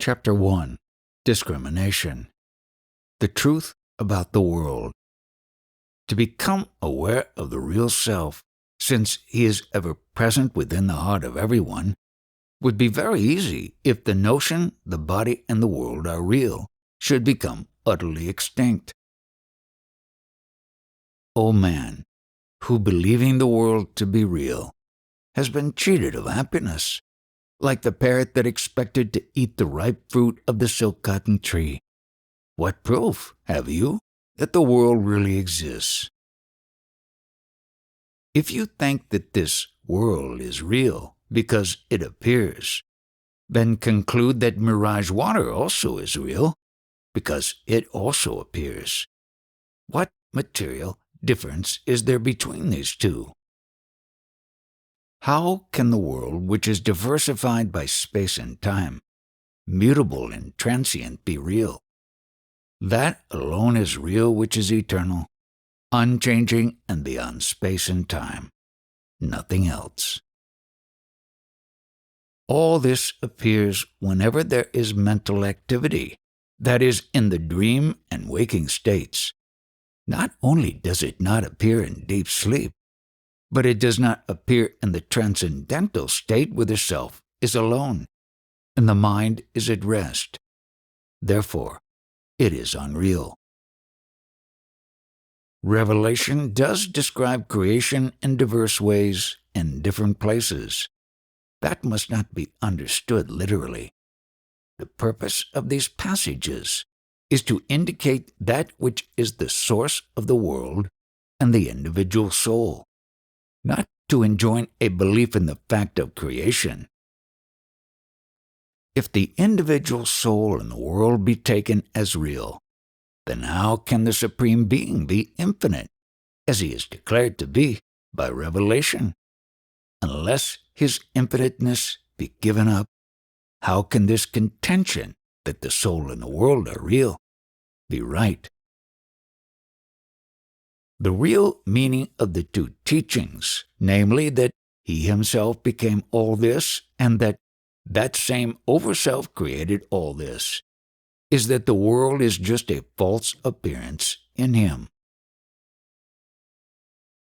Chapter 1. Discrimination. The truth about the world. To become aware of the real self, since he is ever present within the heart of everyone, would be very easy if the notion the body and the world are real should become utterly extinct. O man, who believing the world to be real, has been cheated of happiness, like the parrot that expected to eat the ripe fruit of the silk cotton tree. What proof have you that the world really exists? If you think that this world is real because it appears, then conclude that mirage water also is real because it also appears. What material difference is there between these two? How can the world, which is diversified by space and time, mutable and transient, be real? That alone is real which is eternal, unchanging and beyond space and time. Nothing else. All this appears whenever there is mental activity, that is, in the dream and waking states. Not only does it not appear in deep sleep, but it does not appear in the transcendental state where the self is alone, and the mind is at rest. Therefore, it is unreal. Revelation does describe creation in diverse ways in different places. That must not be understood literally. The purpose of these passages is to indicate that which is the source of the world and the individual soul, not to enjoin a belief in the fact of creation. If the individual soul and the world be taken as real, then how can the Supreme Being be infinite, as he is declared to be by revelation? Unless his infiniteness be given up, how can this contention that the soul and the world are real be right? The real meaning of the two teachings, namely that he himself became all this and that same over-self created all this, is that the world is just a false appearance in him.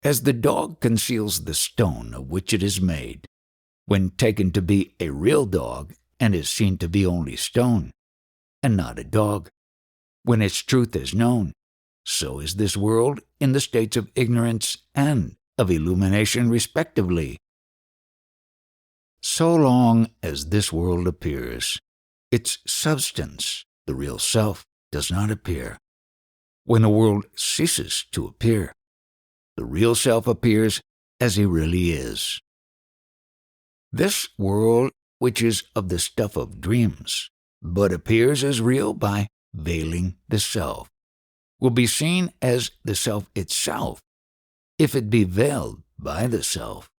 As the dog conceals the stone of which it is made, when taken to be a real dog and is seen to be only stone, and not a dog, when its truth is known, so is this world in the states of ignorance and of illumination respectively. So long as this world appears, its substance, the real self, does not appear. When the world ceases to appear, the real self appears as he really is. This world, which is of the stuff of dreams, but appears as real by veiling the self, will be seen as the self itself, if it be veiled by the self.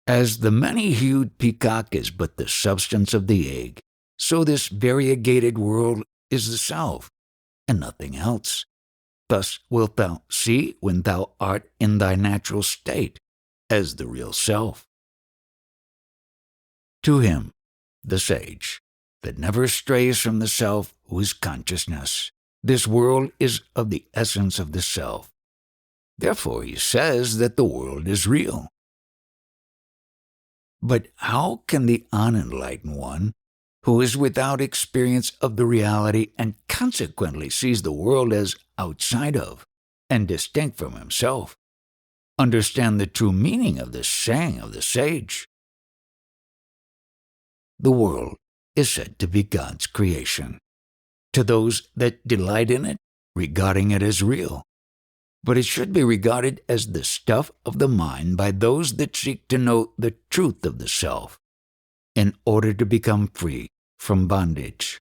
As the many-hued peacock is but the substance of the egg, so this variegated world is the self, and nothing else. Thus wilt thou see when thou art in thy natural state, as the real self. To him, the sage, that never strays from the self who is consciousness, this world is of the essence of the self. Therefore he says that the world is real. But how can the unenlightened one, who is without experience of the reality and consequently sees the world as outside of and distinct from himself, understand the true meaning of the saying of the sage? The world is said to be God's creation, to those that delight in it, regarding it as real. But it should be regarded as the stuff of the mind by those that seek to know the truth of the self, in order to become free from bondage.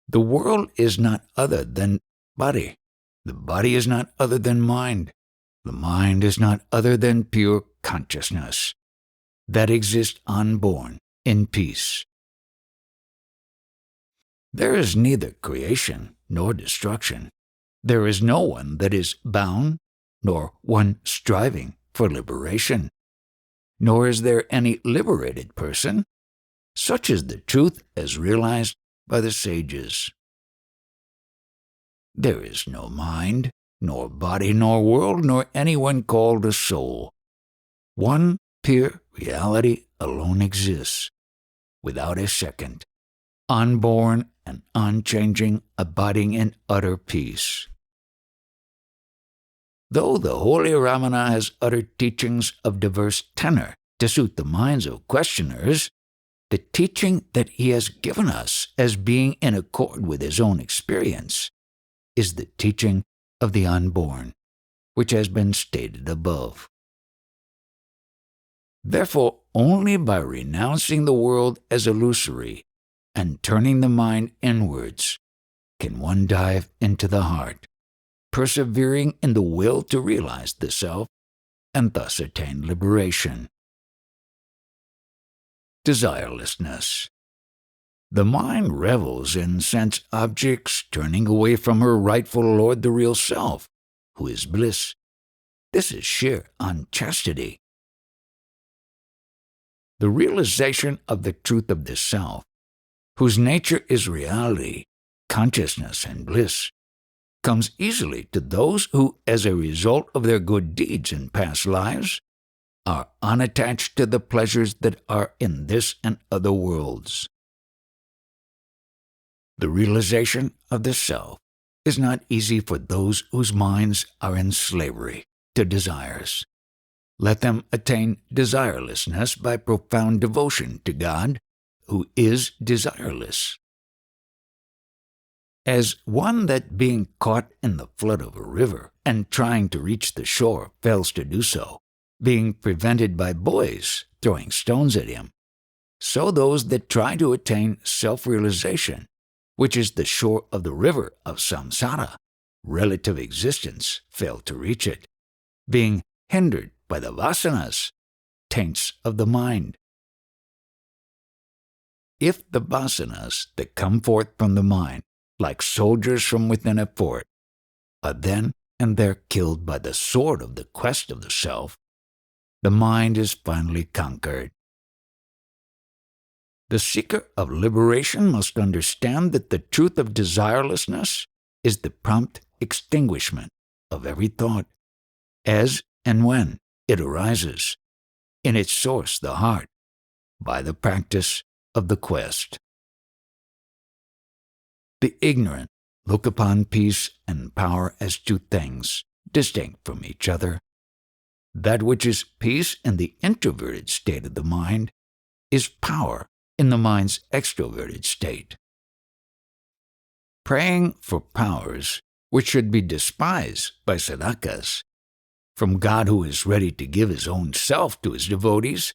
The world is not other than body. The body is not other than mind. The mind is not other than pure consciousness that exists unborn in peace. There is neither creation nor destruction. There is no one that is bound, nor one striving for liberation. Nor is there any liberated person Such is the truth as realized by the sages. There is no mind, nor body, nor world, nor anyone called a soul. One pure reality alone exists, without a second, unborn and unchanging, abiding in utter peace. Though the holy Ramana has uttered teachings of diverse tenor to suit the minds of questioners, the teaching that he has given us as being in accord with his own experience is the teaching of the unborn, which has been stated above. Therefore, only by renouncing the world as illusory and turning the mind inwards can one dive into the heart, persevering in the will to realize the self and thus attain liberation. Desirelessness. The mind revels in sense objects, turning away from her rightful Lord, the real self, who is bliss. This is sheer unchastity. The realization of the truth of the self, whose nature is reality, consciousness, and bliss, comes easily to those who, as a result of their good deeds in past lives, are unattached to the pleasures that are in this and other worlds. The realization of the self is not easy for those whose minds are in slavery to desires. Let them attain desirelessness by profound devotion to God, who is desireless. As one that being caught in the flood of a river and trying to reach the shore fails to do so, being prevented by boys throwing stones at him, so those that try to attain self-realization, which is the shore of the river of samsara, relative existence, fail to reach it, being hindered by the vasanas, taints of the mind. If the vasanas that come forth from the mind, like soldiers from within a fort, are then and there killed by the sword of the quest of the self, the mind is finally conquered. The seeker of liberation must understand that the truth of desirelessness is the prompt extinguishment of every thought, as and when it arises, in its source the heart, by the practice of the quest. The ignorant look upon peace and power as two things distinct from each other. That which is peace in the introverted state of the mind is power in the mind's extroverted state. Praying for powers, which should be despised by sadhakas, from God who is ready to give his own self to his devotees,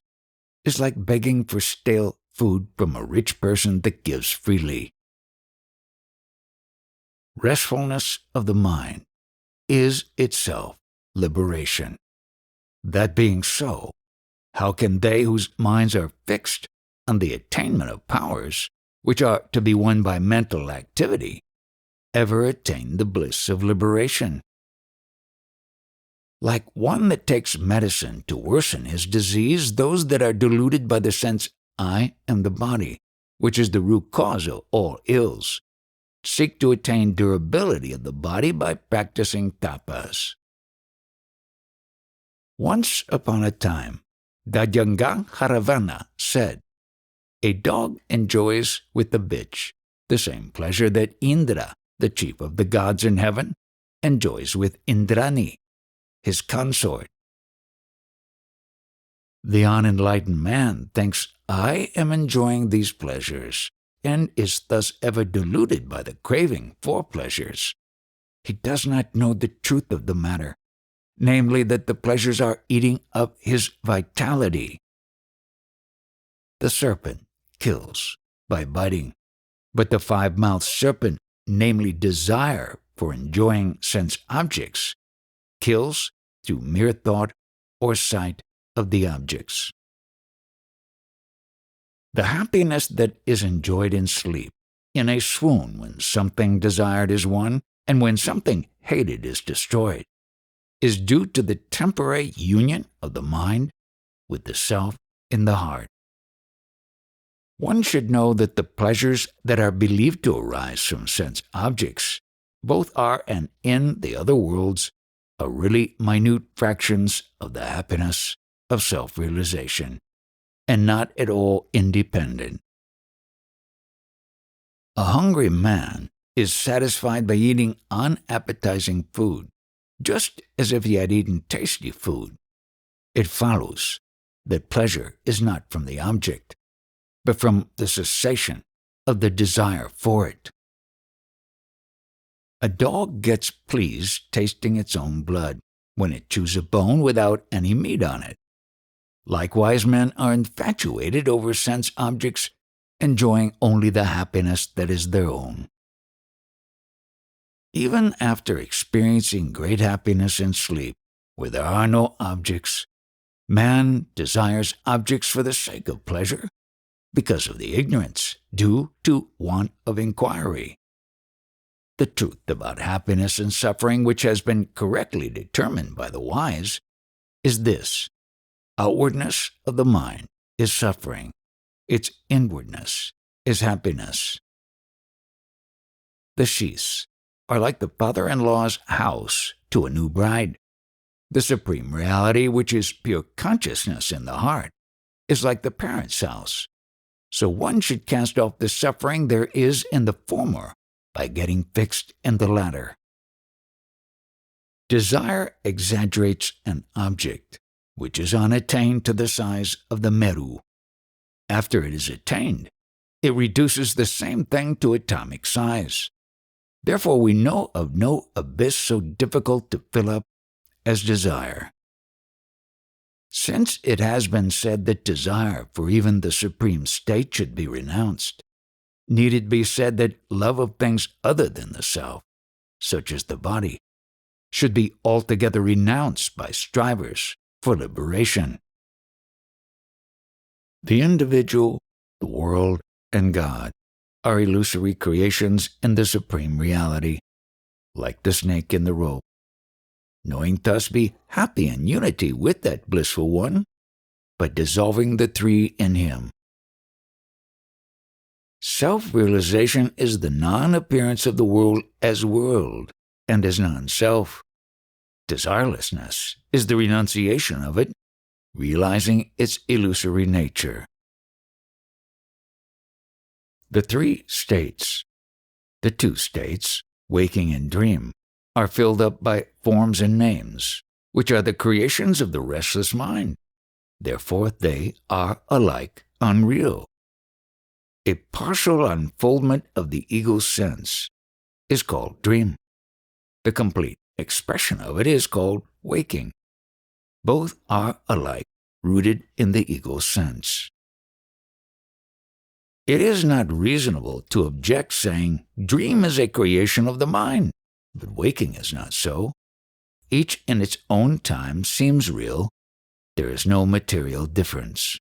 is like begging for stale food from a rich person that gives freely. Restfulness of the mind is itself liberation. That being so, how can they whose minds are fixed on the attainment of powers, which are to be won by mental activity, ever attain the bliss of liberation? Like one that takes medicine to worsen his disease, those that are deluded by the sense I am the body, which is the root cause of all ills, seek to attain durability of the body by practicing tapas. Once upon a time, Haravana said, "A dog enjoys with the bitch the same pleasure that Indra, the chief of the gods in heaven, enjoys with Indrani, his consort." The unenlightened man thinks I am enjoying these pleasures and is thus ever deluded by the craving for pleasures. He does not know the truth of the matter, namely that the pleasures are eating up his vitality. The serpent kills by biting, but the five-mouthed serpent, namely desire for enjoying sense objects, kills through mere thought or sight of the objects. The happiness that is enjoyed in sleep, in a swoon when something desired is won, and when something hated is destroyed, is due to the temporary union of the mind with the self in the heart. One should know that the pleasures that are believed to arise from sense objects, both are and in the other worlds, are really minute fractions of the happiness of self-realization, and not at all independent. A hungry man is satisfied by eating unappetizing food, just as if he had eaten tasty food. It follows that pleasure is not from the object, but from the cessation of the desire for it. A dog gets pleased tasting its own blood when it chews a bone without any meat on it. Likewise, men are infatuated over sense objects, enjoying only the happiness that is their own. Even after experiencing great happiness in sleep, where there are no objects, man desires objects for the sake of pleasure, because of the ignorance due to want of inquiry. The truth about happiness and suffering, which has been correctly determined by the wise, is this: outwardness of the mind is suffering, its inwardness is happiness. The sheaths are like the father-in-law's house to a new bride. The supreme reality, which is pure consciousness in the heart, is like the parent's house. So one should cast off the suffering there is in the former by getting fixed in the latter. Desire exaggerates an object which is unattained to the size of the Meru. After it is attained, it reduces the same thing to atomic size. Therefore, we know of no abyss so difficult to fill up as desire. Since it has been said that desire for even the supreme state should be renounced, need it be said that love of things other than the self, such as the body, should be altogether renounced by strivers for liberation? The individual, the world, and God are illusory creations in the supreme reality, like the snake in the rope. Knowing thus, be happy in unity with that blissful one, but dissolving the three in him. Self-realization is the non-appearance of the world as world and as non-self. Desirelessness is the renunciation of it, realizing its illusory nature. The three states, the two states, waking and dream, are filled up by forms and names, which are the creations of the restless mind. Therefore, they are alike unreal. A partial unfoldment of the ego's sense is called dream. The complete expression of it is called waking. Both are alike rooted in the ego's sense. It is not reasonable to object, saying, dream is a creation of the mind, but waking is not so. Each in its own time seems real. There is no material difference.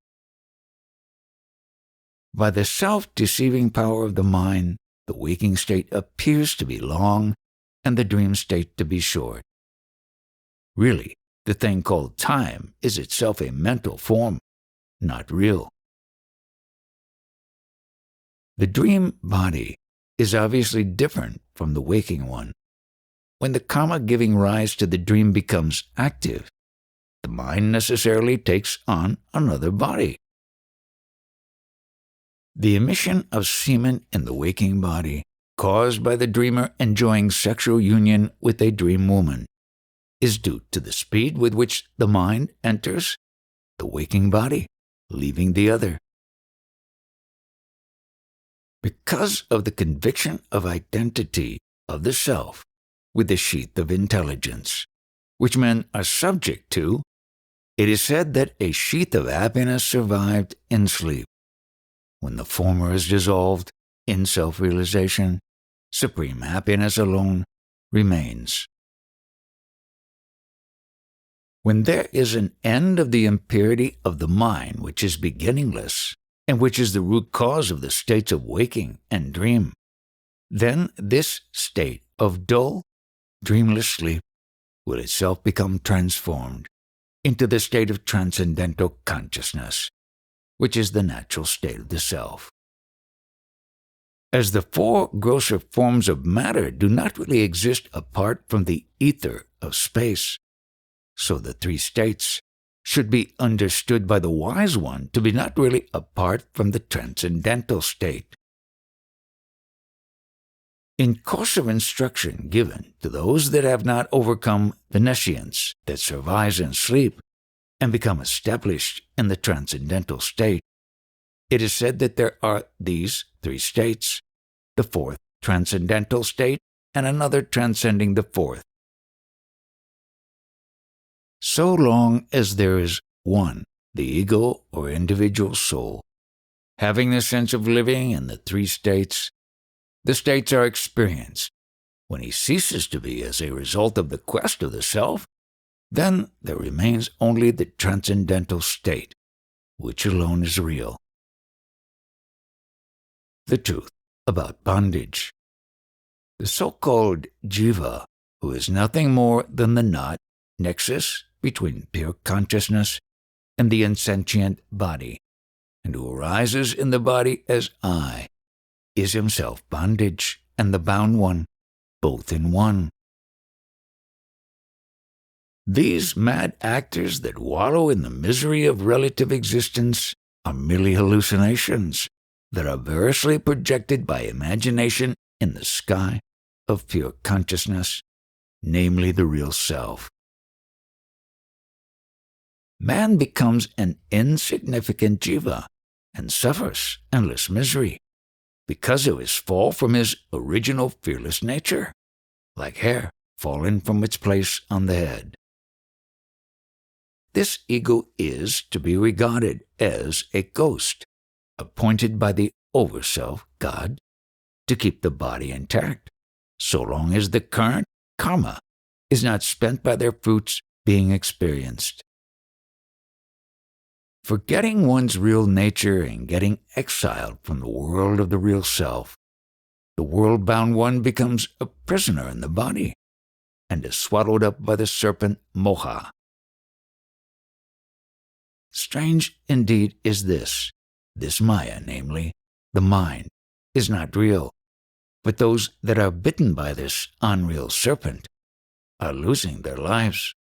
By the self-deceiving power of the mind, the waking state appears to be long and the dream state to be short. Really, the thing called time is itself a mental form, not real. The dream body is obviously different from the waking one. When the karma giving rise to the dream becomes active, the mind necessarily takes on another body. The emission of semen in the waking body, caused by the dreamer enjoying sexual union with a dream woman, is due to the speed with which the mind enters the waking body, leaving the other. Because of the conviction of identity of the self with the sheath of intelligence, which men are subject to, it is said that a sheath of happiness survived in sleep. When the former is dissolved in self-realization, supreme happiness alone remains. When there is an end of the impurity of the mind which is beginningless, and which is the root cause of the states of waking and dream, then this state of dull, dreamless sleep will itself become transformed into the state of transcendental consciousness, which is the natural state of the self. As the four grosser forms of matter do not really exist apart from the ether of space, so the three states should be understood by the wise one to be not really apart from the transcendental state. In course of instruction given to those that have not overcome the nescience that survives in sleep and become established in the transcendental state, it is said that there are these three states, the fourth transcendental state and another transcending the fourth. So long as there is one, the ego or individual soul, having the sense of living in the three states, the states are experienced. When he ceases to be as a result of the quest of the self, then there remains only the transcendental state, which alone is real. The truth about bondage. The so-called jiva, who is nothing more than the knot, nexus between pure consciousness and the insentient body, and who arises in the body as I, is himself bondage and the bound one, both in one. These mad actors that wallow in the misery of relative existence are merely hallucinations that are variously projected by imagination in the sky of pure consciousness, namely the real self. Man becomes an insignificant jiva and suffers endless misery because of his fall from his original fearless nature, like hair fallen from its place on the head. This ego is to be regarded as a ghost, appointed by the Overself, God, to keep the body intact, so long as the current karma is not spent by their fruits being experienced. Forgetting one's real nature and getting exiled from the world of the real self, the world-bound one becomes a prisoner in the body and is swallowed up by the serpent moha. Strange indeed is this Maya, namely, the mind, is not real, but those that are bitten by this unreal serpent are losing their lives.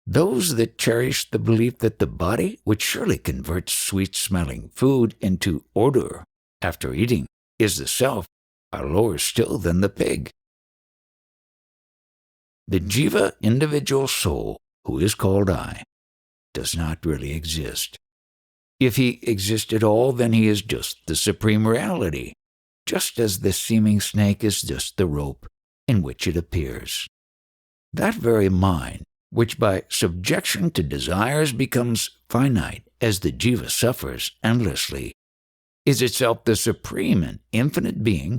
Those that cherish the belief that the body, which surely converts sweet-smelling food into odor after eating, is the self, are lower still than the pig. The jiva individual soul, who is called I, does not really exist. If he exists at all, then he is just the supreme reality, just as the seeming snake is just the rope in which it appears. That very mind, which by subjection to desires becomes finite as the jiva suffers endlessly, is itself the supreme and infinite being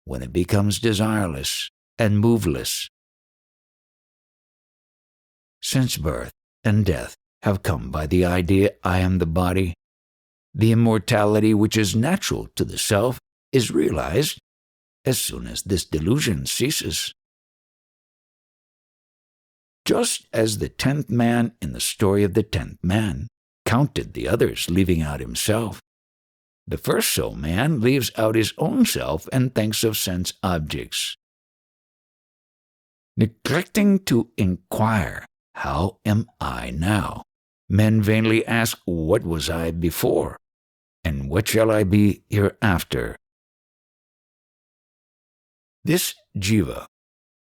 when it becomes desireless and moveless. Since birth and death have come by the idea I am the body, the immortality which is natural to the self is realized as soon as this delusion ceases. Just as the 10th man in the story of the 10th man counted the others, leaving out himself, the first soul man leaves out his own self and thinks of sense objects. Neglecting to inquire, how am I now? Men vainly ask, what was I before? And what shall I be hereafter? This jiva,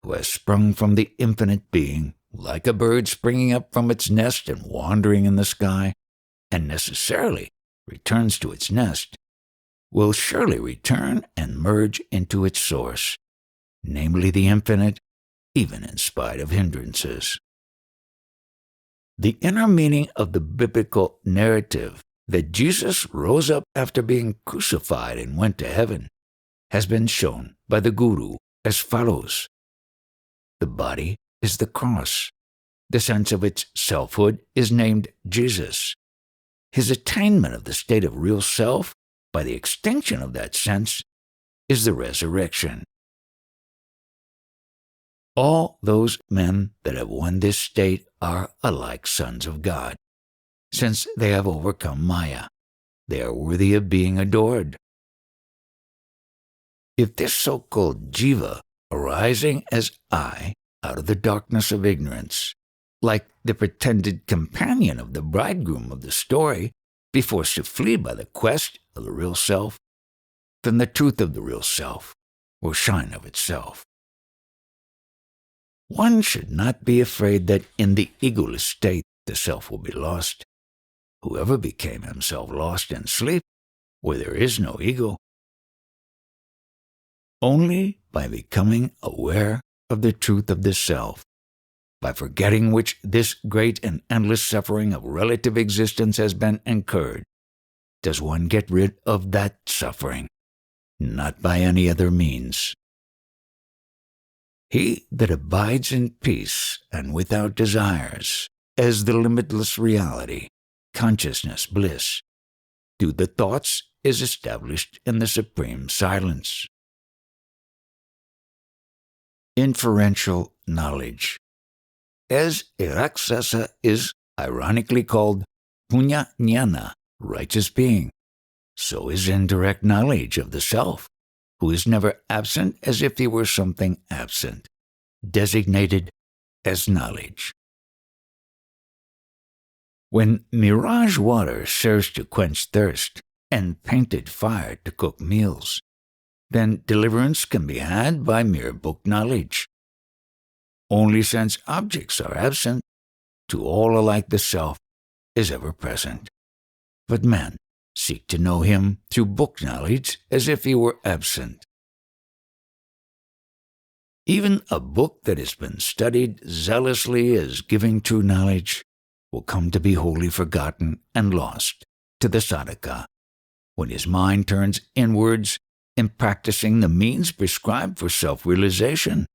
who has sprung from the infinite being, like a bird springing up from its nest and wandering in the sky, and necessarily returns to its nest, will surely return and merge into its source, namely the infinite, even in spite of hindrances. The inner meaning of the biblical narrative that Jesus rose up after being crucified and went to heaven has been shown by the Guru as follows. The body is the cross. The sense of its selfhood is named Jesus. His attainment of the state of real self by the extinction of that sense is the resurrection. All those men that have won this state are alike sons of God. Since they have overcome Maya, they are worthy of being adored. If this so-called jiva, arising as I out of the darkness of ignorance, like the pretended companion of the bridegroom of the story, be forced to flee by the quest of the real self, then the truth of the real self will shine of itself. One should not be afraid that in the egoless state the self will be lost. Whoever became himself lost in sleep, where there is no ego. Only by becoming aware of the truth of the self, by forgetting which this great and endless suffering of relative existence has been incurred, does one get rid of that suffering, not by any other means. He that abides in peace and without desires, as the limitless reality, consciousness, bliss, through the thoughts is established in the supreme silence. Inferential knowledge. As a Rakshasa is ironically called Punya Jnana, righteous being, so is indirect knowledge of the self, who is never absent as if he were something absent, designated as knowledge. When mirage water serves to quench thirst and painted fire to cook meals, then deliverance can be had by mere book knowledge. Only since objects are absent, to all alike the self is ever present. But men seek to know him through book knowledge as if he were absent. Even a book that has been studied zealously as giving true knowledge will come to be wholly forgotten and lost to the sadhaka when his mind turns inwards in practicing the means prescribed for self-realization,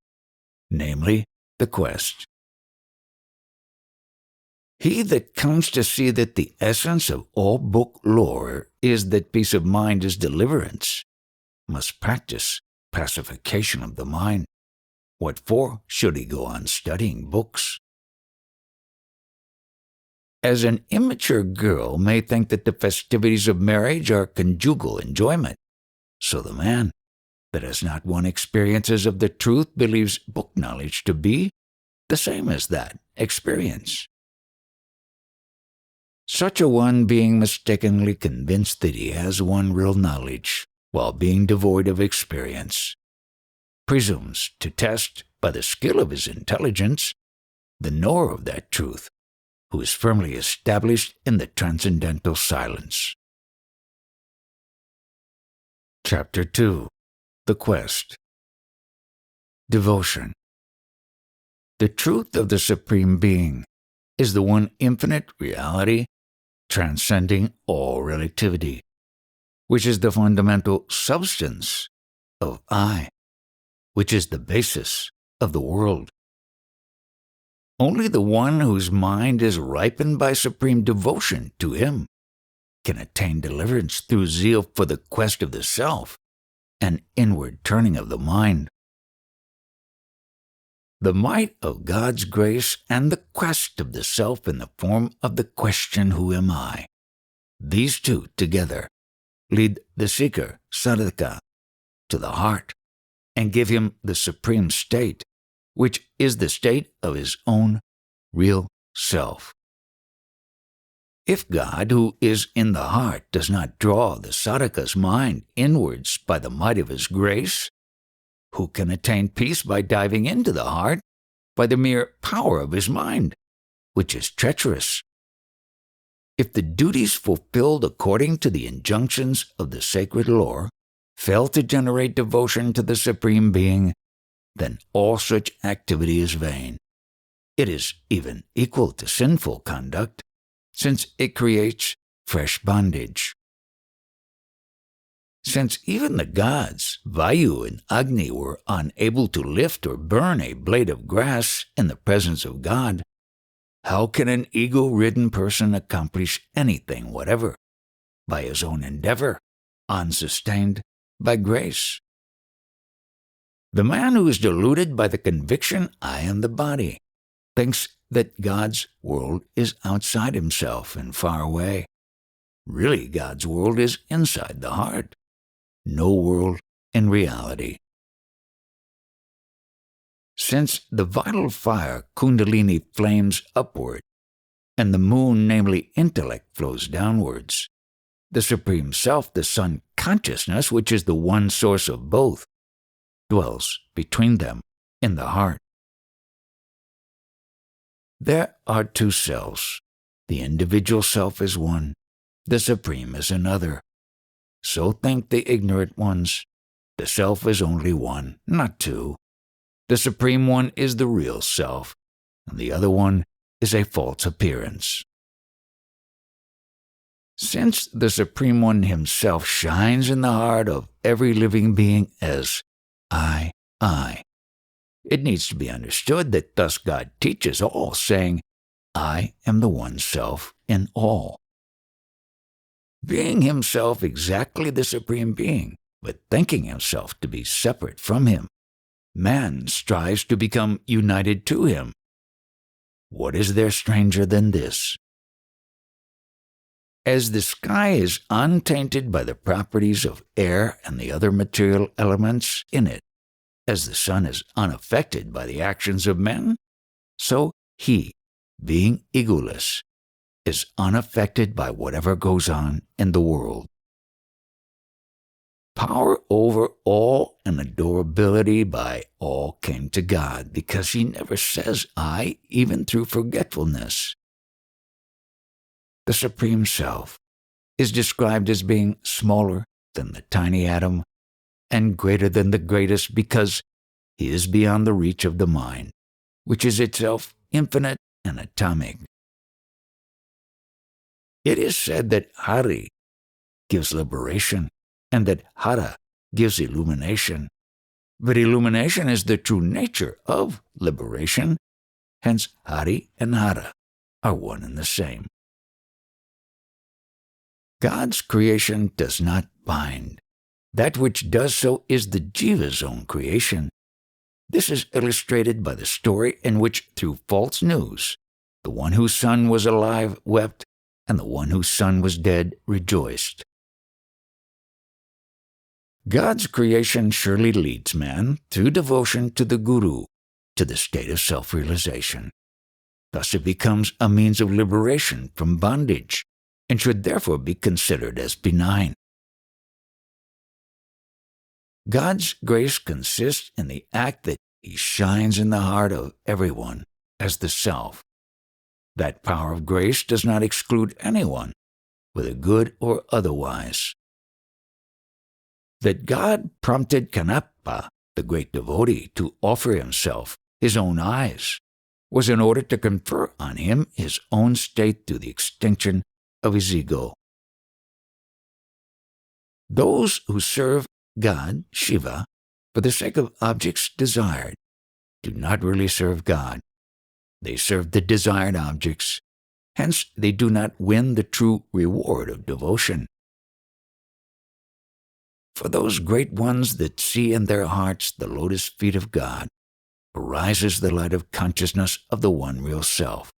namely the quest. He that comes to see that the essence of all book lore is that peace of mind is deliverance, must practice pacification of the mind. What for should he go on studying books? As an immature girl may think that the festivities of marriage are conjugal enjoyment, so the man that has not won experiences of the truth believes book knowledge to be the same as that experience. Such a one, being mistakenly convinced that he has won real knowledge while being devoid of experience, presumes to test by the skill of his intelligence the knower of that truth, who is firmly established in the transcendental silence. Chapter 2. The Quest. Devotion. The truth of the Supreme Being is the one infinite reality transcending all relativity, which is the fundamental substance of I, which is the basis of the world. Only the one whose mind is ripened by supreme devotion to him can attain deliverance through zeal for the quest of the self and inward turning of the mind. The might of God's grace and the quest of the self in the form of the question, who am I? These two together lead the seeker, sadhaka, to the heart and give him the supreme state, which is the state of his own real self. If God, who is in the heart, does not draw the sadhaka's mind inwards by the might of his grace, who can attain peace by diving into the heart by the mere power of his mind, which is treacherous? If the duties fulfilled according to the injunctions of the sacred lore fail to generate devotion to the Supreme Being, then all such activity is vain. It is even equal to sinful conduct, since it creates fresh bondage. Since even the gods, Vayu and Agni, were unable to lift or burn a blade of grass in the presence of God, how can an ego-ridden person accomplish anything whatever by his own endeavor, unsustained by grace? The man who is deluded by the conviction, I am the body, thinks that God's world is outside himself and far away. Really, God's world is inside the heart. No world in reality. Since the vital fire Kundalini flames upward, and the moon, namely intellect, flows downwards, the Supreme Self, the Sun consciousness, which is the one source of both, dwells between them in the heart. There are two selves. The individual self is one, the Supreme is another. So think the ignorant ones. The self is only one, not two. The Supreme One is the real self, and the other one is a false appearance. Since the Supreme One himself shines in the heart of every living being as I, it needs to be understood that thus God teaches all, saying, I am the one self in all. Being himself exactly the Supreme Being, but thinking himself to be separate from him, man strives to become united to him. What is there stranger than this? As the sky is untainted by the properties of air and the other material elements in it, as the sun is unaffected by the actions of men, so he, being egoless, is unaffected by whatever goes on in the world. Power over all and adorability by all came to God, because he never says I, even through forgetfulness. The Supreme Self is described as being smaller than the tiny atom and greater than the greatest, because he is beyond the reach of the mind, which is itself infinite and atomic. It is said that Hari gives liberation and that Hara gives illumination. But illumination is the true nature of liberation, hence Hari and Hara are one and the same. God's creation does not bind. That which does so is the Jiva's own creation. This is illustrated by the story in which, through false news, the one whose son was alive wept, and the one whose son was dead rejoiced. God's creation surely leads man, through devotion to the Guru, to the state of self-realization. Thus it becomes a means of liberation from bondage, and should therefore be considered as benign. God's grace consists in the act that he shines in the heart of everyone as the self. That power of grace does not exclude anyone, whether good or otherwise. That God prompted Kanappa, the great devotee, to offer himself his own eyes was in order to confer on him his own state through the extinction of his ego. Those who serve God, Shiva, for the sake of objects desired, do not really serve God. They serve the desired objects, hence they do not win the true reward of devotion. For those great ones that see in their hearts the lotus feet of God, arises the light of consciousness of the one real self,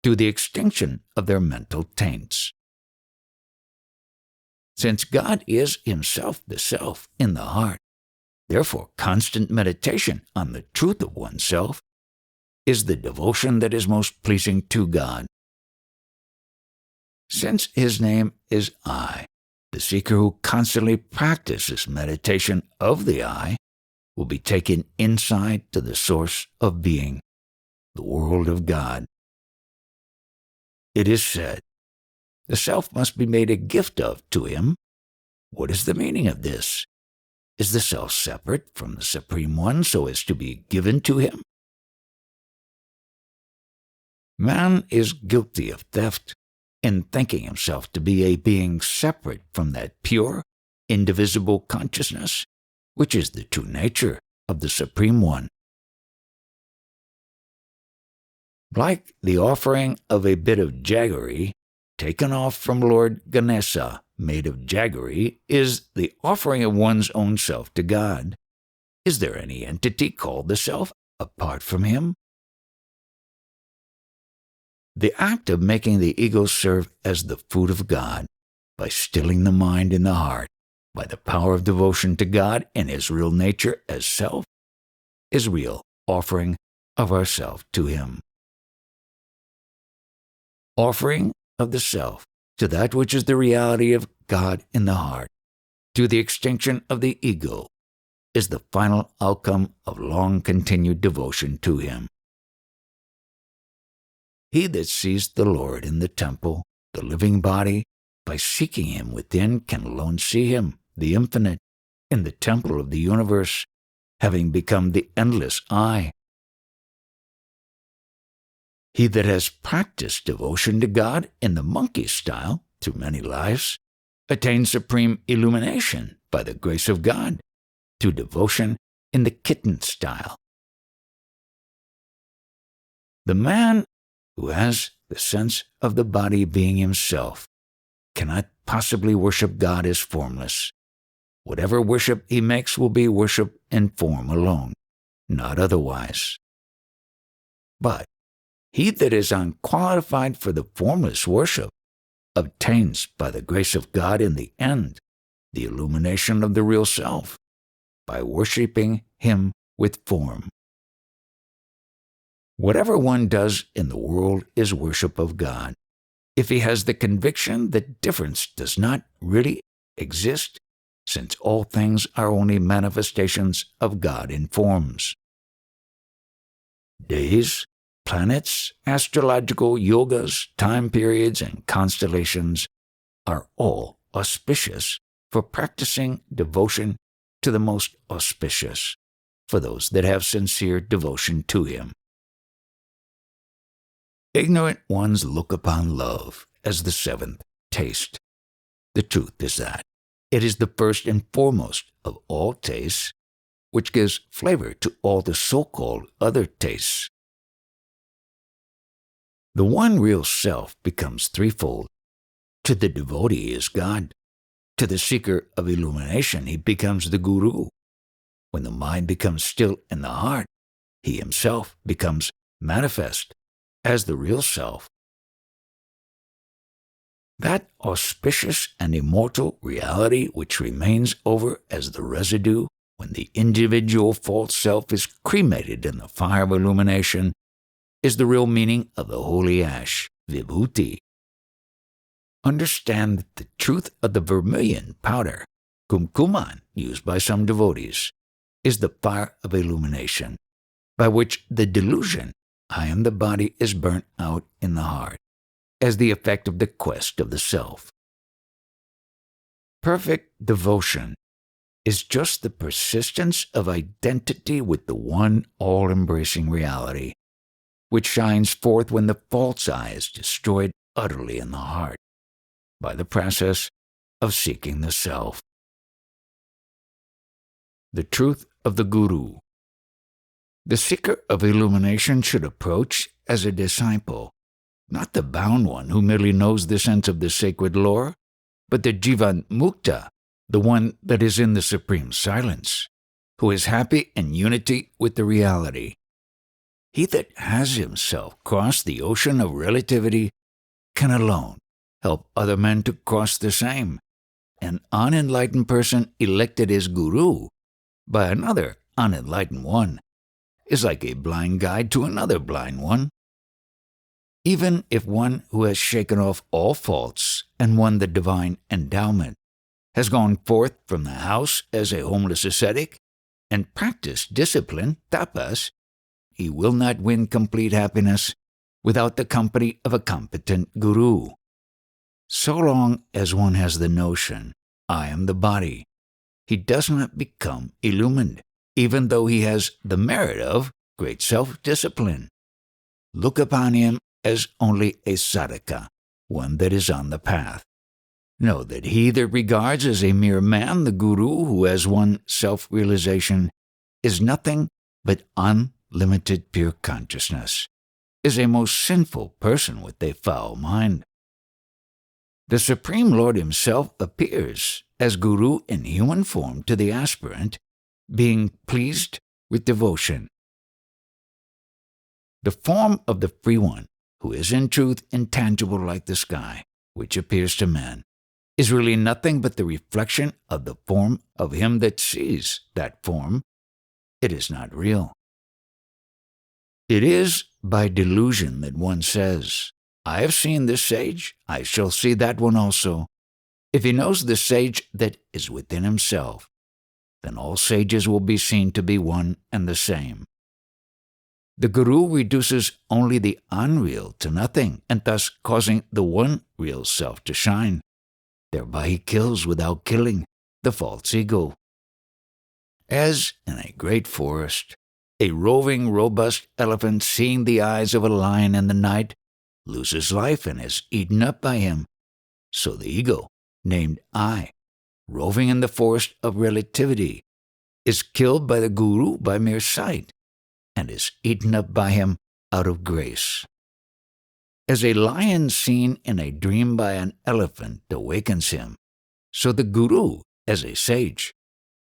through the extinction of their mental taints. Since God is himself the self in the heart, therefore constant meditation on the truth of oneself is the devotion that is most pleasing to God. Since his name is I, the seeker who constantly practices meditation of the I will be taken inside to the source of being, the world of God. It is said, the self must be made a gift of to him. What is the meaning of this? Is the self separate from the Supreme One so as to be given to him? Man is guilty of theft in thinking himself to be a being separate from that pure, indivisible consciousness, which is the true nature of the Supreme One. Like the offering of a bit of jaggery taken off from Lord Ganesha, made of jaggery, is the offering of one's own self to God. Is there any entity called the self apart from him? The act of making the ego serve as the food of God, by stilling the mind and the heart, by the power of devotion to God in His real nature as self, is real offering of ourself to Him. Offering of the self to that which is the reality of God in the heart, to the extinction of the ego, is the final outcome of long-continued devotion to Him. He that sees the Lord in the temple, the living body, by seeking Him within, can alone see Him, the infinite, in the temple of the universe, having become the endless I. He that has practiced devotion to God in the monkey style through many lives attains supreme illumination by the grace of God through devotion in the kitten style. The man who has the sense of the body being himself cannot possibly worship God as formless. Whatever worship he makes will be worship in form alone, not otherwise. But he that is unqualified for the formless worship obtains by the grace of God in the end the illumination of the real self by worshiping Him with form. Whatever one does in the world is worship of God. If he has the conviction that difference does not really exist, since all things are only manifestations of God in forms. Days, planets, astrological yogas, time periods, and constellations are all auspicious for practicing devotion to the most auspicious, for those that have sincere devotion to Him. Ignorant ones look upon love as the seventh taste. The truth is that it is the first and foremost of all tastes, which gives flavor to all the so-called other tastes. The one real self becomes threefold. To the devotee is God. To the seeker of illumination, he becomes the guru. When the mind becomes still in the heart, he himself becomes manifest as the real self. That auspicious and immortal reality which remains over as the residue when the individual false self is cremated in the fire of illumination is the real meaning of the holy ash, vibhuti. Understand that the truth of the vermilion powder, kumkuman, used by some devotees, is the fire of illumination, by which the delusion, I am the body, is burnt out in the heart, as the effect of the quest of the self. Perfect devotion is just the persistence of identity with the one all-embracing reality, which shines forth when the false eye is destroyed utterly in the heart, by the process of seeking the self. The truth of the Guru. The seeker of illumination should approach as a disciple, not the bound one who merely knows the sense of the sacred lore, but the Jivan Mukta, the one that is in the supreme silence, who is happy in unity with the reality. He that has himself crossed the ocean of relativity can alone help other men to cross the same. An unenlightened person elected as guru by another unenlightened one is like a blind guide to another blind one. Even if one who has shaken off all faults and won the divine endowment has gone forth from the house as a homeless ascetic and practiced discipline, tapas, he will not win complete happiness without the company of a competent guru. So long as one has the notion, I am the body, he does not become illumined, even though he has the merit of great self-discipline. Look upon him as only a sadhaka, one that is on the path. Know that he that regards as a mere man the guru who has won self-realization is nothing but unlimited pure consciousness, is a most sinful person with a foul mind. The Supreme Lord Himself appears as Guru in human form to the aspirant, being pleased with devotion. The form of the free one, who is in truth intangible like the sky, which appears to man, is really nothing but the reflection of the form of him that sees that form. It is not real. It is by delusion that one says, I have seen this sage, I shall see that one also. If he knows the sage that is within himself, then all sages will be seen to be one and the same. The Guru reduces only the unreal to nothing, and thus causing the one real self to shine. Thereby he kills without killing the false ego. As in a great forest, a roving, robust elephant, seeing the eyes of a lion in the night, loses life and is eaten up by him, so the ego, named I, roving in the forest of relativity, is killed by the Guru by mere sight, and is eaten up by him out of grace. As a lion seen in a dream by an elephant awakens him, so the Guru, as a sage,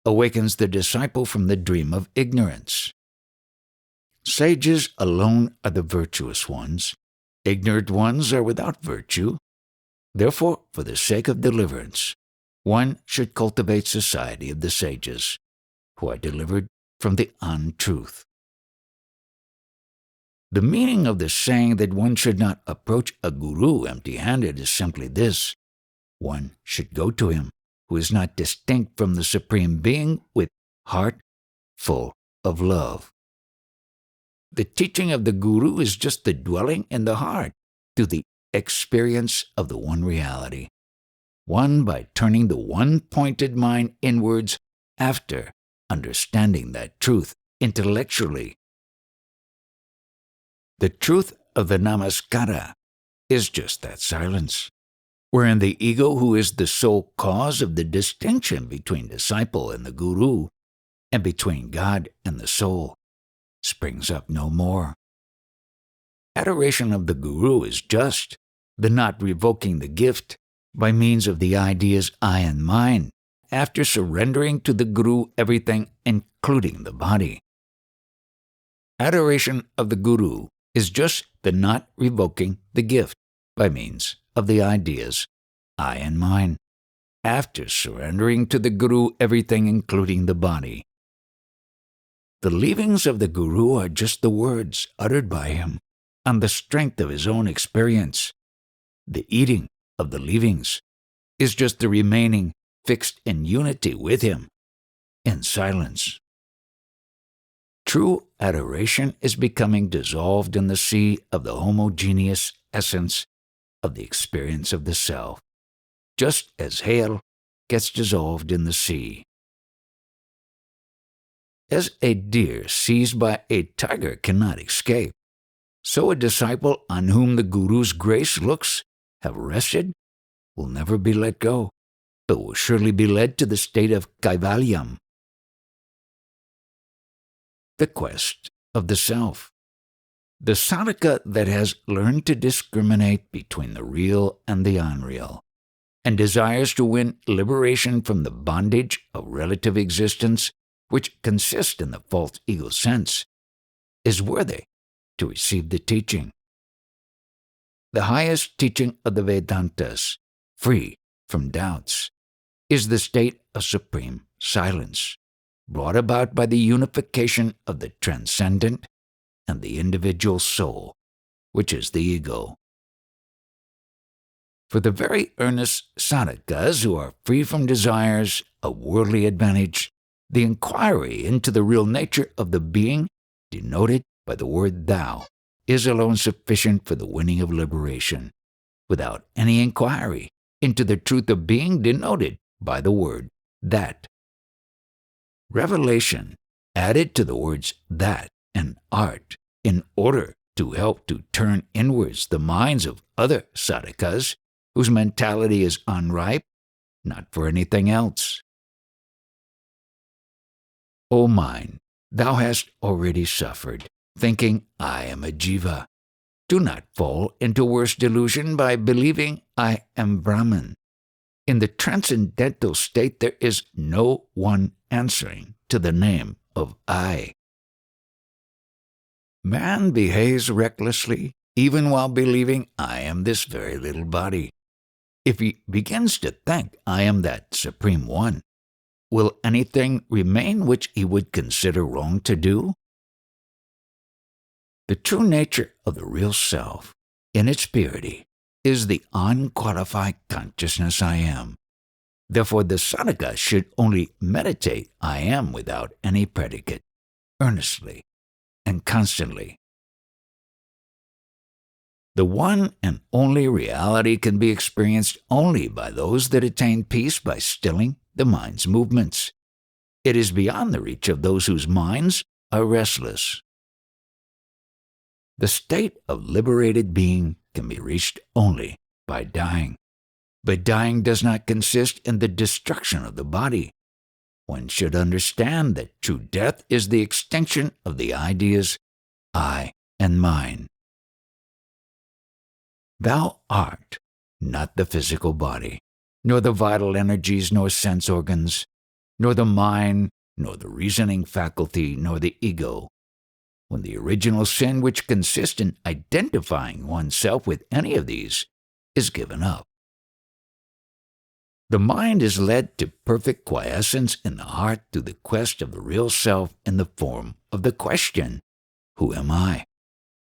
awakens the disciple from the dream of ignorance. Sages alone are the virtuous ones. Ignorant ones are without virtue. Therefore, for the sake of deliverance, one should cultivate society of the sages, who are delivered from the untruth. The meaning of the saying that one should not approach a guru empty-handed is simply this: one should go to him who is not distinct from the Supreme Being with heart full of love. The teaching of the Guru is just the dwelling in the heart through the experience of the one reality, one by turning the one-pointed mind inwards after understanding that truth intellectually. The truth of the namaskara is just that silence, wherein the ego, who is the sole cause of the distinction between disciple and the Guru, and between God and the soul, springs up no more. Adoration of the Guru is just the not revoking the gift by means of the ideas I and mine, after surrendering to the Guru everything, including the body. Adoration of the Guru is just the not revoking the gift by means of the ideas I and mine, after surrendering to the Guru everything, including the body. The leavings of the Guru are just the words uttered by him on the strength of his own experience. The eating of the leavings is just the remaining fixed in unity with him, in silence. True adoration is becoming dissolved in the sea of the homogeneous essence of the experience of the self, just as hail gets dissolved in the sea. As a deer seized by a tiger cannot escape, so a disciple on whom the Guru's grace looks have rested will never be let go, but will surely be led to the state of kaivalyam. The quest of the self. The sadhaka that has learned to discriminate between the real and the unreal, and desires to win liberation from the bondage of relative existence, which consists in the false ego sense, is worthy to receive the teaching. The highest teaching of the Vedantas, free from doubts, is the state of supreme silence, brought about by the unification of the transcendent and the individual soul, which is the ego. For the very earnest sadhakas who are free from desires of worldly advantage, the inquiry into the real nature of the being, denoted by the word thou, is alone sufficient for the winning of liberation, without any inquiry into the truth of being denoted by the word that. Revelation added to the words that and art in order to help to turn inwards the minds of other sadhakas whose mentality is unripe, not for anything else. O mind, thou hast already suffered, thinking I am a jiva. Do not fall into worse delusion by believing I am Brahman. In the transcendental state there is no one answering to the name of I. Man behaves recklessly even while believing I am this very little body. If he begins to think I am that Supreme One, will anything remain which he would consider wrong to do? The true nature of the real self, in its purity, is the unqualified consciousness I am. Therefore the sadhaka should only meditate I am without any predicate, earnestly and constantly. The one and only reality can be experienced only by those that attain peace by stilling the mind's movements. It is beyond the reach of those whose minds are restless. The state of liberated being can be reached only by dying. But dying does not consist in the destruction of the body. One should understand that true death is the extinction of the ideas I and mine. Thou art not the physical body, nor the vital energies, nor sense organs, nor the mind, nor the reasoning faculty, nor the ego. When the original sin, which consists in identifying oneself with any of these, is given up, the mind is led to perfect quiescence in the heart through the quest of the real self in the form of the question, who am I,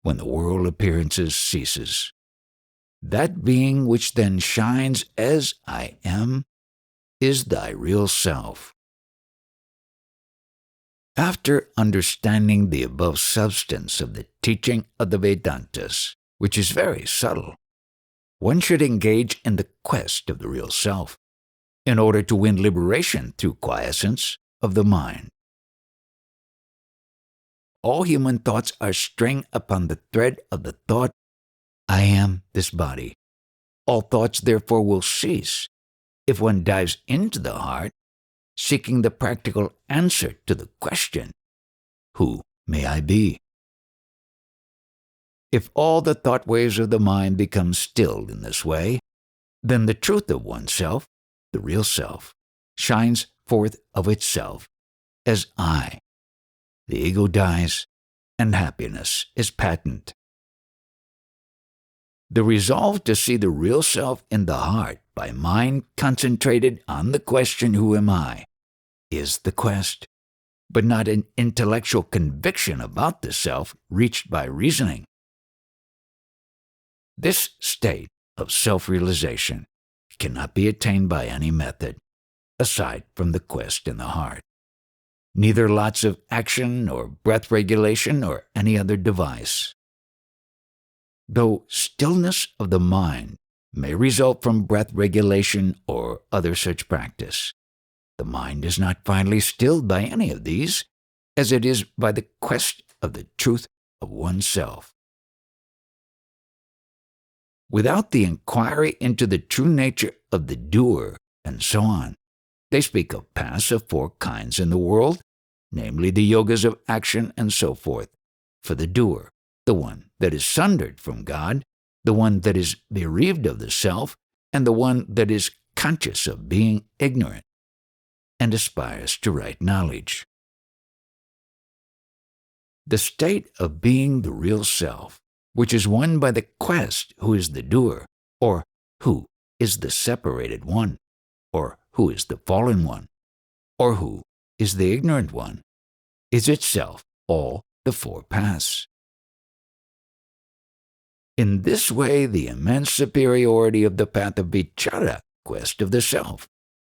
when the world appearances ceases? That being which then shines as I am is thy real self. After understanding the above substance of the teaching of the Vedantas, which is very subtle, one should engage in the quest of the real self in order to win liberation through quiescence of the mind. All human thoughts are string upon the thread of the thought, I am this body. All thoughts therefore will cease if one dives into the heart, seeking the practical answer to the question, who may I be? If all the thought waves of the mind become stilled in this way, then the truth of oneself, the real self, shines forth of itself as I. The ego dies, and happiness is patent. The resolve to see the real self in the heart by mind concentrated on the question, who am I, is the quest, but not an intellectual conviction about the self reached by reasoning. This state of self-realization cannot be attained by any method, aside from the quest in the heart. Neither lots of action nor breath regulation or any other device. Though stillness of the mind may result from breath regulation or other such practice, the mind is not finally stilled by any of these, as it is by the quest of the truth of oneself. Without the inquiry into the true nature of the doer, and so on, they speak of paths of four kinds in the world, namely the yogas of action and so forth, for the doer, the one that is sundered from God, the one that is bereaved of the self, and the one that is conscious of being ignorant and aspires to right knowledge. The state of being the real self, which is won by the quest, who is the doer, or who is the separated one, or who is the fallen one, or who is the ignorant one, is itself all the four paths. In this way, the immense superiority of the path of VACHANA, quest of the self,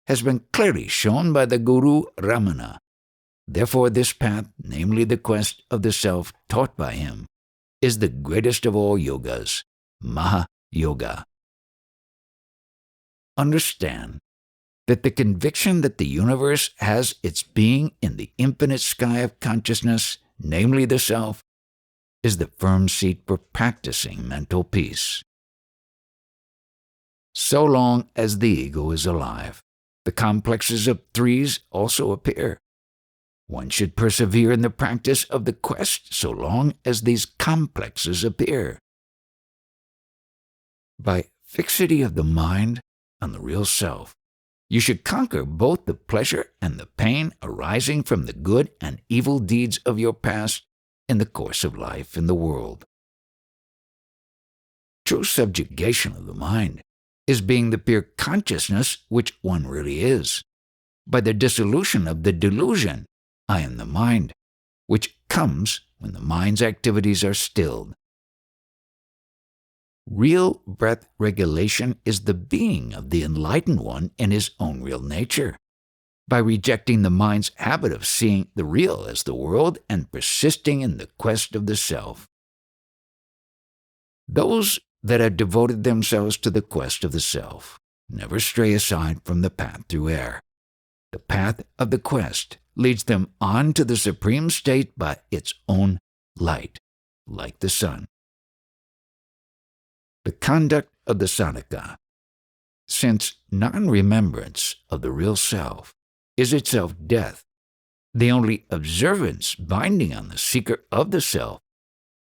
has been clearly shown by the Guru Ramana. Therefore this path, namely the quest of the self taught by him, is the greatest of all yogas, Maha-yoga. Understand that the conviction that the universe has its being in the infinite sky of consciousness, namely the self, is the firm seat for practicing mental peace. So long as the ego is alive, the complexes of threes also appear. One should persevere in the practice of the quest so long as these complexes appear. By fixity of the mind on the real self, you should conquer both the pleasure and the pain arising from the good and evil deeds of your past in the course of life in the world. True subjugation of the mind is being the pure consciousness which one really is, by the dissolution of the delusion, I am the mind, which comes when the mind's activities are stilled. Real breath regulation is the being of the enlightened one in his own real nature, by rejecting the mind's habit of seeing the real as the world and persisting in the quest of the self. Those that have devoted themselves to the quest of the self never stray aside from the path through air. The path of the quest leads them on to the supreme state by its own light, like the sun. The conduct of the sadhaka, since non-remembrance of the real self is itself death, the only observance binding on the seeker of the self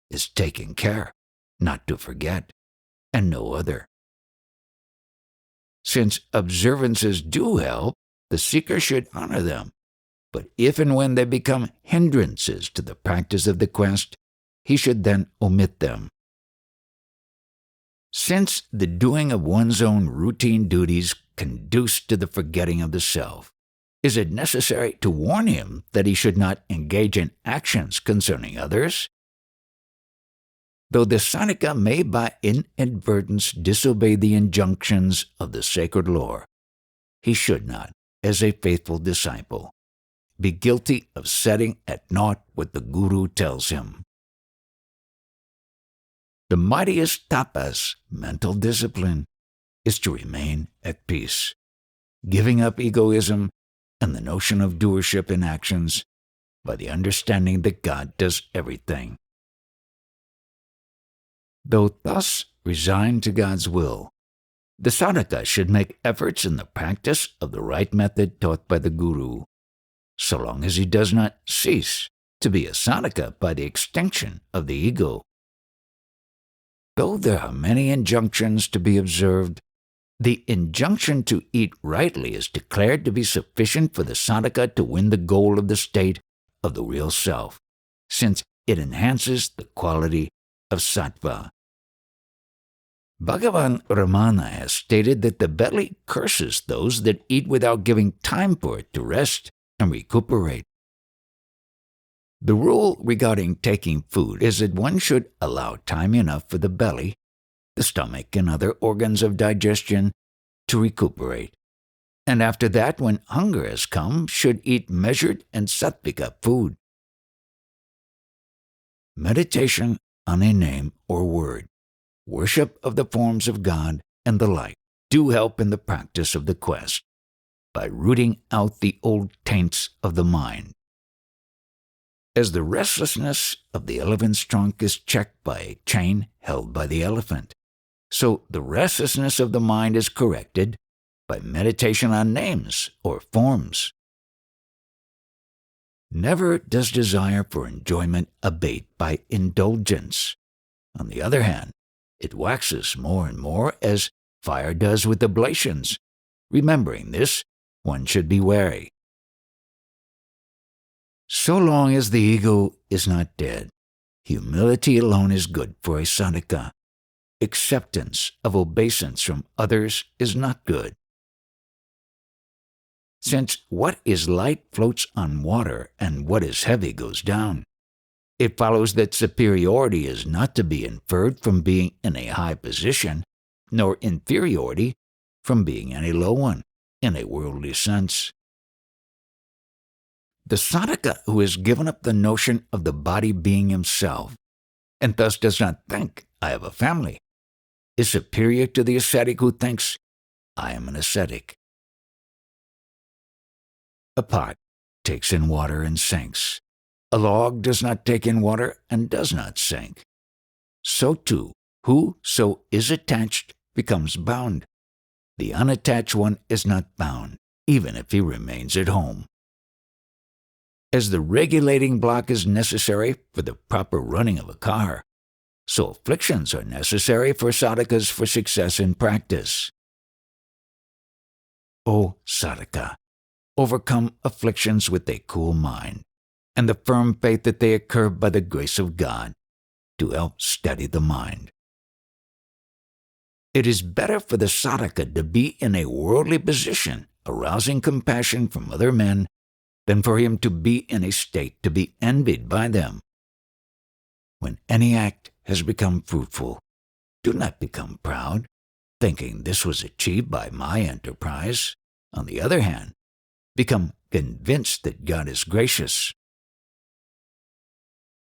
is taking care not to forget, and no other. Since observances do help, the seeker should honor them, but if and when they become hindrances to the practice of the quest, he should then omit them. Since the doing of one's own routine duties conduce to the forgetting of the self, is it necessary to warn him that he should not engage in actions concerning others? Though the sadhaka may by inadvertence disobey the injunctions of the sacred lore, he should not, as a faithful disciple, be guilty of setting at naught what the Guru tells him. The mightiest tapas, mental discipline, is to remain at peace, giving up egoism and the notion of doership in actions by the understanding that God does everything. Though thus resigned to God's will, the sadhaka should make efforts in the practice of the right method taught by the Guru, so long as he does not cease to be a sadhaka by the extinction of the ego. Though there are many injunctions to be observed, the injunction to eat rightly is declared to be sufficient for the sadhaka to win the goal of the state of the real self, since it enhances the quality of sattva. Bhagavan Ramana has stated that the belly curses those that eat without giving time for it to rest and recuperate. The rule regarding taking food is that one should allow time enough for the belly, the stomach, and other organs of digestion to recuperate, and after that, when hunger has come, should eat measured and sattvika food. Meditation on a name or word, worship of the forms of God, and the like do help in the practice of the quest by rooting out the old taints of the mind. As the restlessness of the elephant's trunk is checked by a chain held by the elephant, so the restlessness of the mind is corrected by meditation on names or forms. Never does desire for enjoyment abate by indulgence. On the other hand, it waxes more and more as fire does with oblations. Remembering this, one should be wary. So long as the ego is not dead, humility alone is good for a sadhaka. Acceptance of obeisance from others is not good. Since what is light floats on water and what is heavy goes down, it follows that superiority is not to be inferred from being in a high position, nor inferiority from being in a low one, in a worldly sense. The sadhaka who has given up the notion of the body being himself, and thus does not think, I have a family, is superior to the ascetic who thinks, I am an ascetic. A pot takes in water and sinks. A log does not take in water and does not sink. So too, whoso is attached becomes bound. The unattached one is not bound, even if he remains at home. As the regulating block is necessary for the proper running of a car, so afflictions are necessary for sadhakas for success in practice. O sadhaka, overcome afflictions with a cool mind, and the firm faith that they occur by the grace of God to help steady the mind. It is better for the sadhaka to be in a worldly position, arousing compassion from other men, than for him to be in a state to be envied by them. When any act has become fruitful, do not become proud, thinking this was achieved by my enterprise. On the other hand, become convinced that God is gracious.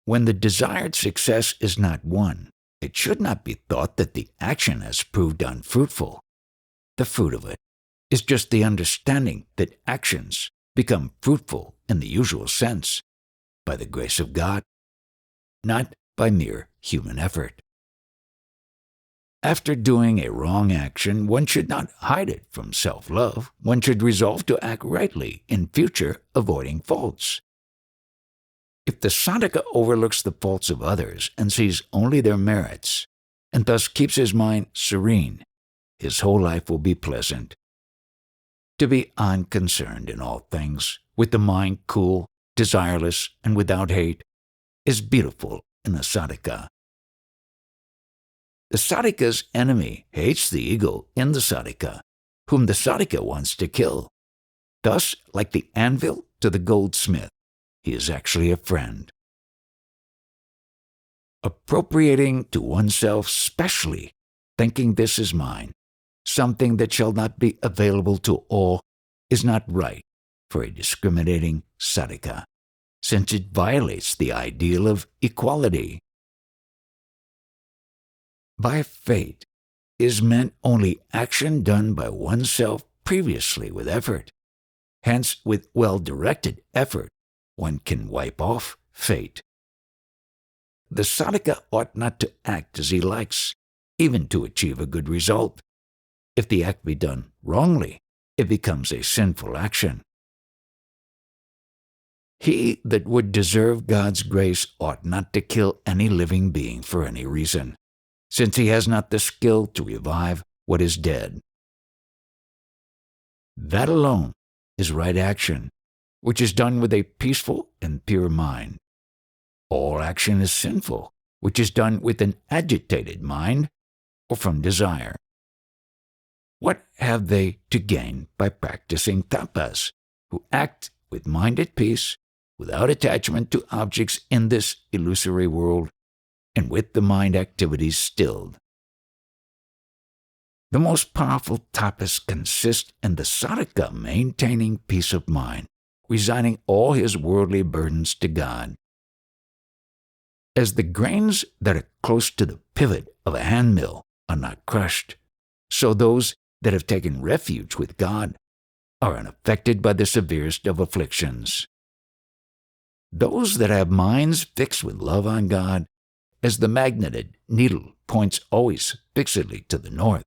When the desired success is not won, it should not be thought that the action has proved unfruitful. The fruit of it is just the understanding that actions become fruitful in the usual sense, by the grace of God, not by mere human effort. After doing a wrong action, one should not hide it from self-love. One should resolve to act rightly in future, avoiding faults. If the sadhaka overlooks the faults of others and sees only their merits, and thus keeps his mind serene, his whole life will be pleasant. To be unconcerned in all things, with the mind cool, desireless, and without hate, is beautiful in a sadhaka. The sadhaka's enemy hates the ego in the sadhaka, whom the sadhaka wants to kill. Thus, like the anvil to the goldsmith, he is actually a friend. Appropriating to oneself specially, thinking this is mine, something that shall not be available to all, is not right for a discriminating sadhaka, since it violates the ideal of equality. By fate is meant only action done by oneself previously with effort. Hence, with well-directed effort, one can wipe off fate. The sadhaka ought not to act as he likes, even to achieve a good result. If the act be done wrongly, it becomes a sinful action. He that would deserve God's grace ought not to kill any living being for any reason, since he has not the skill to revive what is dead. That alone is right action, which is done with a peaceful and pure mind. All action is sinful, which is done with an agitated mind or from desire. What have they to gain by practicing tapas, who act with mind at peace, without attachment to objects in this illusory world, and with the mind activities stilled? The most powerful tapas consist in the sadhaka maintaining peace of mind, resigning all his worldly burdens to God. As the grains that are close to the pivot of a handmill are not crushed, so those that have taken refuge with God are unaffected by the severest of afflictions. Those that have minds fixed with love on God, as the magneted needle points always fixedly to the north,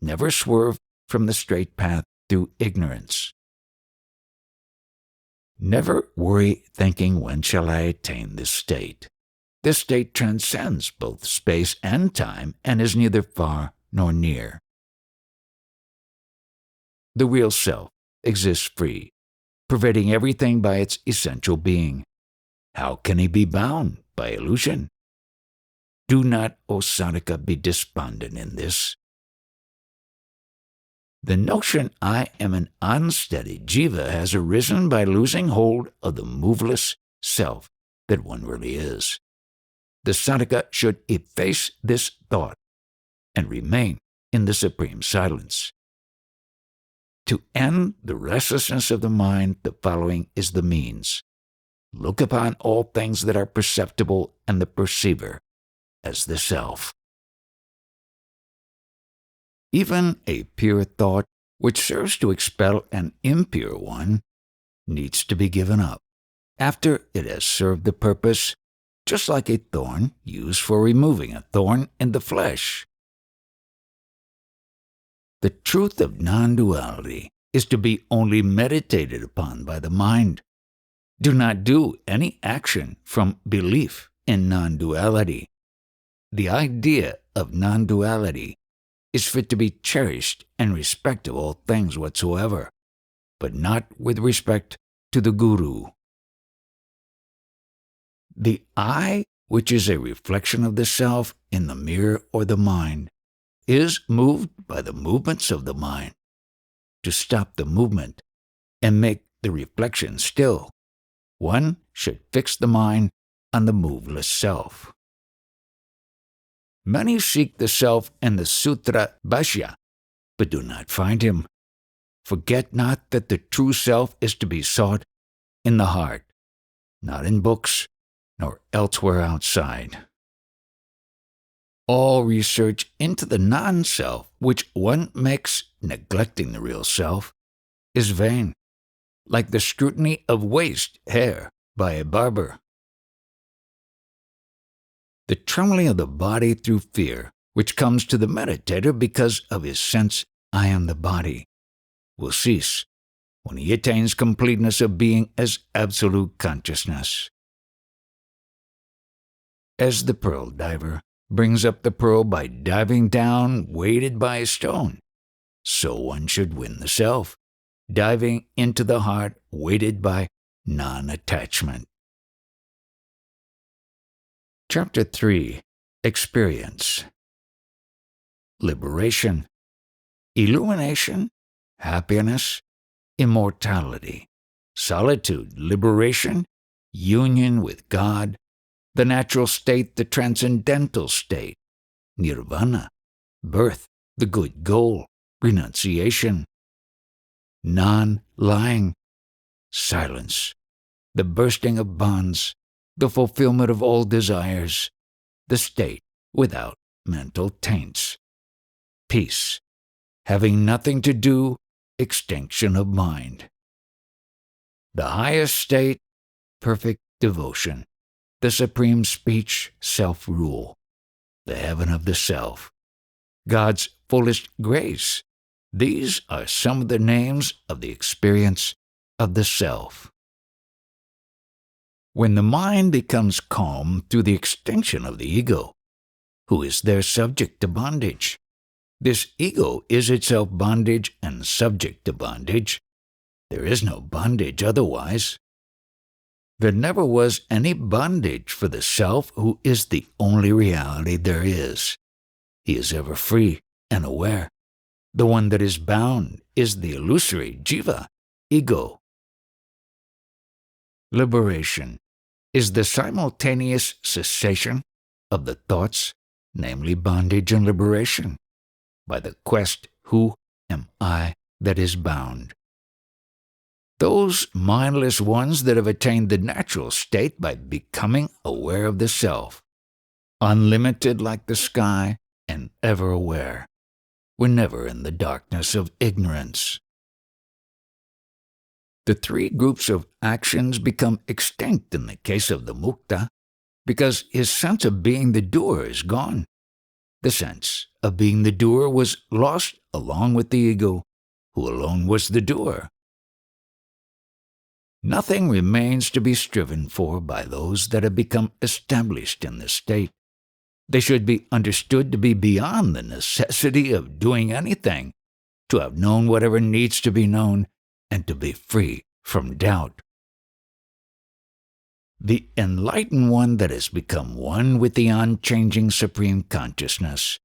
never swerve from the straight path through ignorance. Never worry thinking, when shall I attain this state? This state transcends both space and time and is neither far nor near. The real self exists free, pervading everything by its essential being. How can he be bound by illusion? Do not, O sadhaka, be despondent in this. The notion I am an unsteady jiva has arisen by losing hold of the moveless self that one really is. The sadhaka should efface this thought and remain in the supreme silence. To end the restlessness of the mind, the following is the means. Look upon all things that are perceptible and the perceiver as the self. Even a pure thought, which serves to expel an impure one, needs to be given up after it has served the purpose, just like a thorn used for removing a thorn in the flesh. The truth of non-duality is to be only meditated upon by the mind. Do not do any action from belief in non-duality. The idea of non-duality is fit to be cherished in respect of all things whatsoever, but not with respect to the Guru. The I, which is a reflection of the self in the mirror or the mind, is moved by the movements of the mind. To stop the movement and make the reflection still, one should fix the mind on the moveless self. Many seek the self in the Sutra Bhashya, but do not find him. Forget not that the true self is to be sought in the heart, not in books, nor elsewhere outside. All research into the non-self, which one makes neglecting the real self, is vain, like the scrutiny of waste hair by a barber. The trembling of the body through fear, which comes to the meditator because of his sense, I am the body, will cease when he attains completeness of being as absolute consciousness. As the pearl diver brings up the pearl by diving down weighted by a stone, so one should win the self, diving into the heart weighted by non-attachment. Chapter 3. Experience. Liberation, illumination, happiness, immortality, solitude, liberation, union with God, the natural state, the transcendental state, nirvana, birth, the good goal, renunciation, non-lying, silence, the bursting of bonds, the fulfillment of all desires, the state without mental taints, peace, having nothing to do, extinction of mind. The highest state, perfect devotion, the supreme speech, self-rule, the heaven of the self, God's fullest grace. These are some of the names of the experience of the self. When the mind becomes calm through the extinction of the ego, who is there subject to bondage? This ego is itself bondage and subject to bondage. There is no bondage otherwise. There never was any bondage for the self who is the only reality there is. He is ever free and aware. The one that is bound is the illusory jiva, ego. Liberation is the simultaneous cessation of the thoughts, namely bondage and liberation, by the quest, who am I that is bound? Those mindless ones that have attained the natural state by becoming aware of the self, unlimited like the sky and ever aware, were never in the darkness of ignorance. The three groups of actions become extinct in the case of the mukta because his sense of being the doer is gone. The sense of being the doer was lost along with the ego, who alone was the doer. Nothing remains to be striven for by those that have become established in this state. They should be understood to be beyond the necessity of doing anything, to have known whatever needs to be known, and to be free from doubt. The enlightened one that has become one with the unchanging supreme consciousness,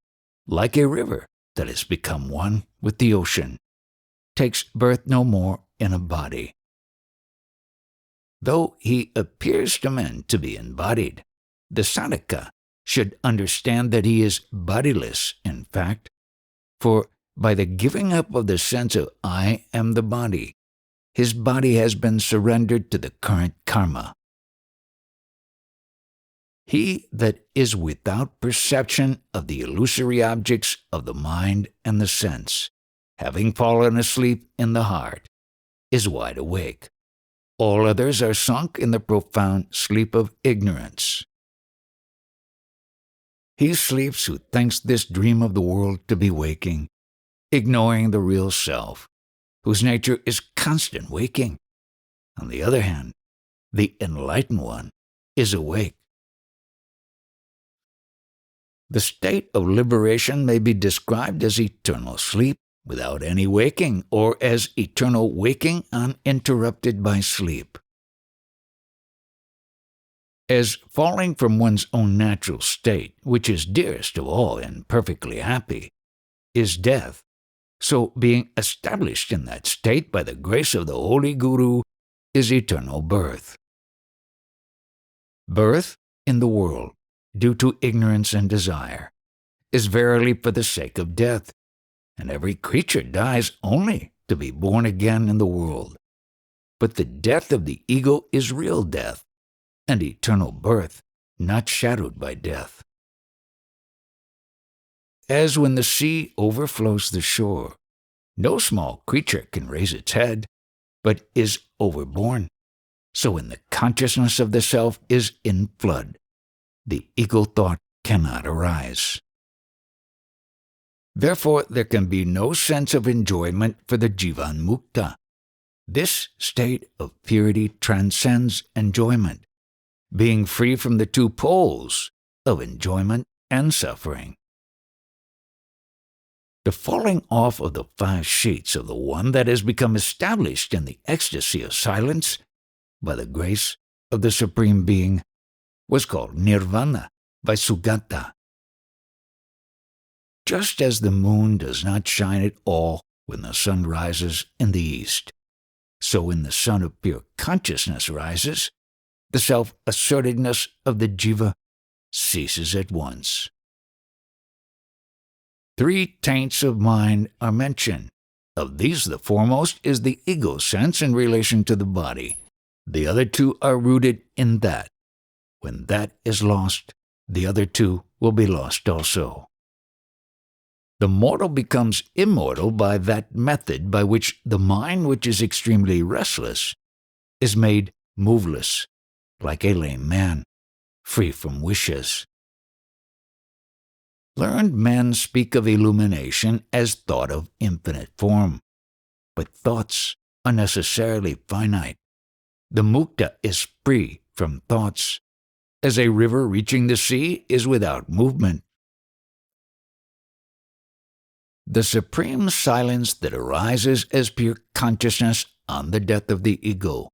like a river that has become one with the ocean, takes birth no more in a body. Though he appears to men to be embodied, the sadhaka should understand that he is bodiless, in fact, for by the giving up of the sense of I am the body, his body has been surrendered to the current karma. He that is without perception of the illusory objects of the mind and the sense, having fallen asleep in the heart, is wide awake. All others are sunk in the profound sleep of ignorance. He sleeps who thinks this dream of the world to be waking, ignoring the real self, whose nature is constant waking. On the other hand, the enlightened one is awake. The state of liberation may be described as eternal sleep without any waking, or as eternal waking uninterrupted by sleep. As falling from one's own natural state, which is dearest of all and perfectly happy, is death. So being established in that state by the grace of the Holy Guru is eternal birth. Birth in the world, due to ignorance and desire, is verily for the sake of death, and every creature dies only to be born again in the world. But the death of the ego is real death, and eternal birth, not shadowed by death. As when the sea overflows the shore, no small creature can raise its head, but is overborne. So when the consciousness of the self is in flood, the ego thought cannot arise. Therefore, there can be no sense of enjoyment for the Jivan Mukta. This state of purity transcends enjoyment, being free from the two poles of enjoyment and suffering. The falling off of the 5 sheets of the one that has become established in the ecstasy of silence by the grace of the Supreme Being was called Nirvana by Sugata. Just as the moon does not shine at all when the sun rises in the east, so when the sun of pure consciousness rises, the self-assertedness of the jiva ceases at once. 3 taints of mind are mentioned. Of these, the foremost is the ego sense in relation to the body. The other 2 are rooted in that. When that is lost, the other 2 will be lost also. The mortal becomes immortal by that method by which the mind, which is extremely restless, is made moveless, like a lame man, free from wishes. Learned men speak of illumination as thought of infinite form, but thoughts are necessarily finite. The mukta is free from thoughts, as a river reaching the sea is without movement. The supreme silence that arises as pure consciousness on the death of the ego,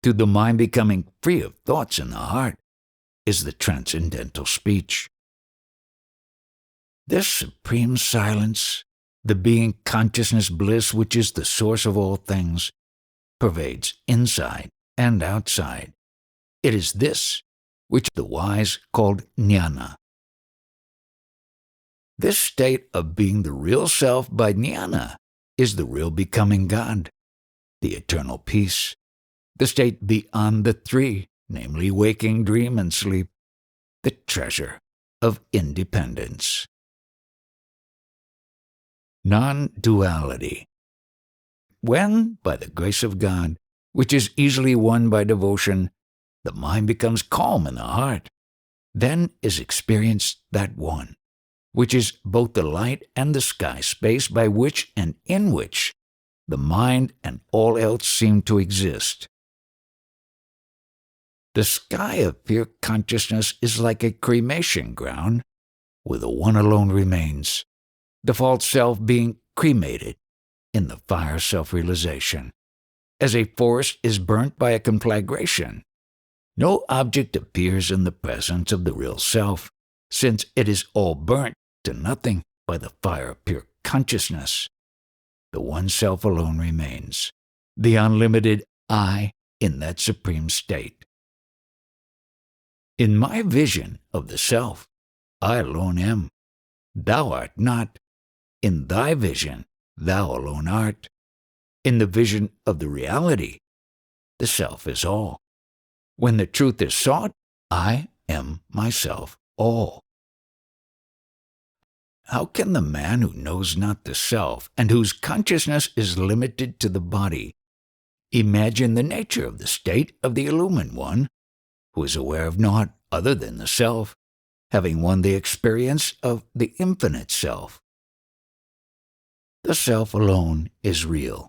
to the mind becoming free of thoughts in the heart, is the transcendental speech. This supreme silence, the being consciousness bliss which is the source of all things, pervades inside and outside. It is this which the wise called jnana. This state of being the real self by jnana is the real becoming God, the eternal peace, the state beyond the 3, namely waking, dream, and sleep, the treasure of independence. Non-duality. When, by the grace of God, which is easily won by devotion, the mind becomes calm in the heart, then is experienced that one, which is both the light and the sky space by which and in which the mind and all else seem to exist. The sky of pure consciousness is like a cremation ground, where the one alone remains, the false self being cremated in the fire of self-realization. As a forest is burnt by a conflagration, no object appears in the presence of the real self, since it is all burnt to nothing by the fire of pure consciousness. The one self alone remains, the unlimited I in that supreme state. In my vision of the self, I alone am. Thou art not. In thy vision, thou alone art. In the vision of the reality, the self is all. When the truth is sought, I am myself all. How can the man who knows not the self, and whose consciousness is limited to the body, imagine the nature of the state of the illumined one, who is aware of naught other than the self, having won the experience of the infinite self? The self alone is real.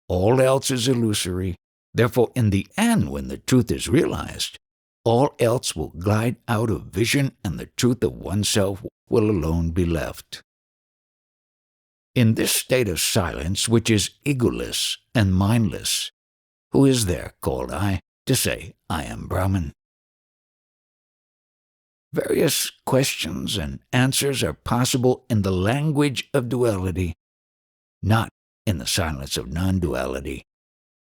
All else is illusory. Therefore, in the end, when the truth is realized, all else will glide out of vision and the truth of oneself will alone be left. In this state of silence, which is egoless and mindless, who is there called I to say, I am Brahman? Various questions and answers are possible in the language of duality, not in the silence of non-duality.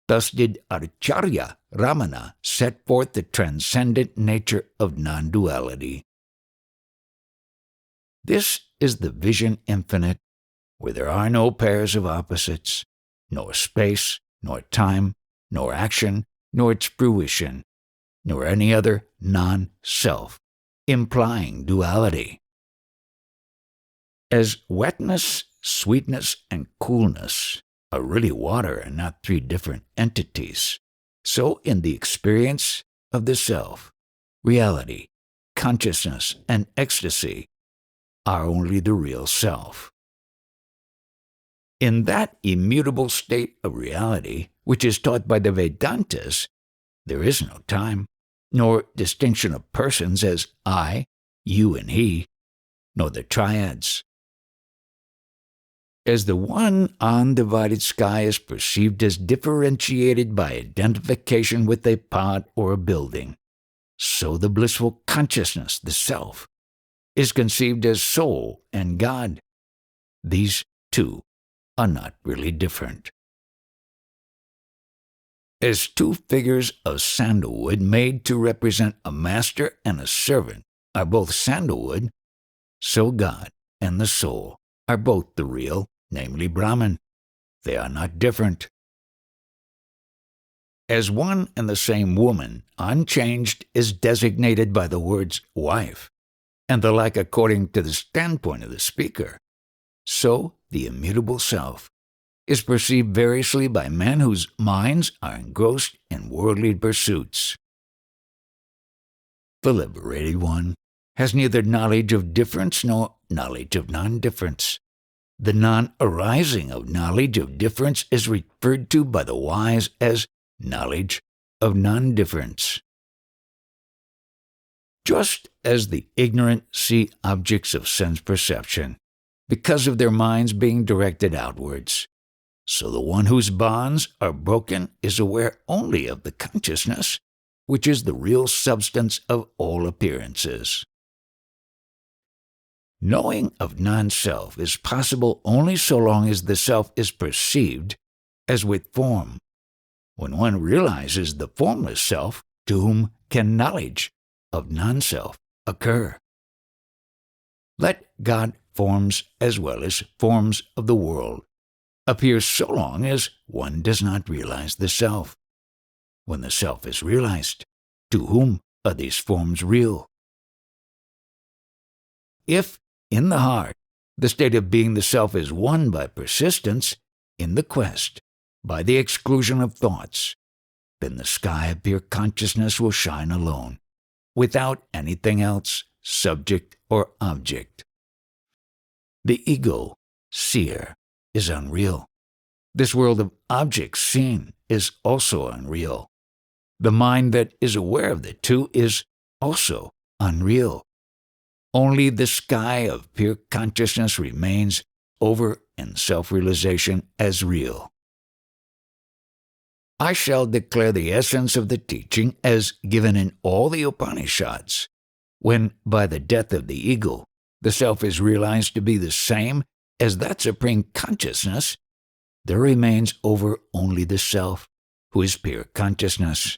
Thus did Acharya Ramana set forth the transcendent nature of non-duality. This is the vision infinite, where there are no pairs of opposites, nor space, nor time, nor action, nor its fruition, nor any other non-self, implying duality. As wetness, sweetness, and coolness are really water and not three different entities, so in the experience of the self, reality, consciousness, and ecstasy are only the real self. In that immutable state of reality, which is taught by the Vedantas, there is no time, nor distinction of persons as I, you, and he, nor the triads. As the one undivided sky is perceived as differentiated by identification with a pot or a building, so the blissful consciousness, the self, is conceived as soul and God. These two are not really different. As two figures of sandalwood made to represent a master and a servant are both sandalwood, so God and the soul are both the real, namely Brahman. They are not different. As one and the same woman, unchanged, is designated by the words wife, and the like according to the standpoint of the speaker, so the immutable self is perceived variously by men whose minds are engrossed in worldly pursuits. The liberated one has neither knowledge of difference nor knowledge of non-difference. The non-arising of knowledge of difference is referred to by the wise as knowledge of non-difference. Just as the ignorant see objects of sense perception, because of their minds being directed outwards, so the one whose bonds are broken is aware only of the consciousness, which is the real substance of all appearances. Knowing of non-self is possible only so long as the self is perceived as with form. When one realizes the formless self, to whom can knowledge of non-self occur? Let God forms as well as forms of the world appear so long as one does not realize the self. When the self is realized, to whom are these forms real? If, in the heart, the state of being the self is won by persistence in the quest, by the exclusion of thoughts, then the sky of pure consciousness will shine alone, without anything else, subject or object. The ego, seer, is unreal. This world of objects seen is also unreal. The mind that is aware of the two is also unreal. Only the sky of pure consciousness remains over in self-realization as real. I shall declare the essence of the teaching as given in all the Upanishads, when by the death of the ego, the self is realized to be the same as that supreme consciousness, there remains over only the self, who is pure consciousness.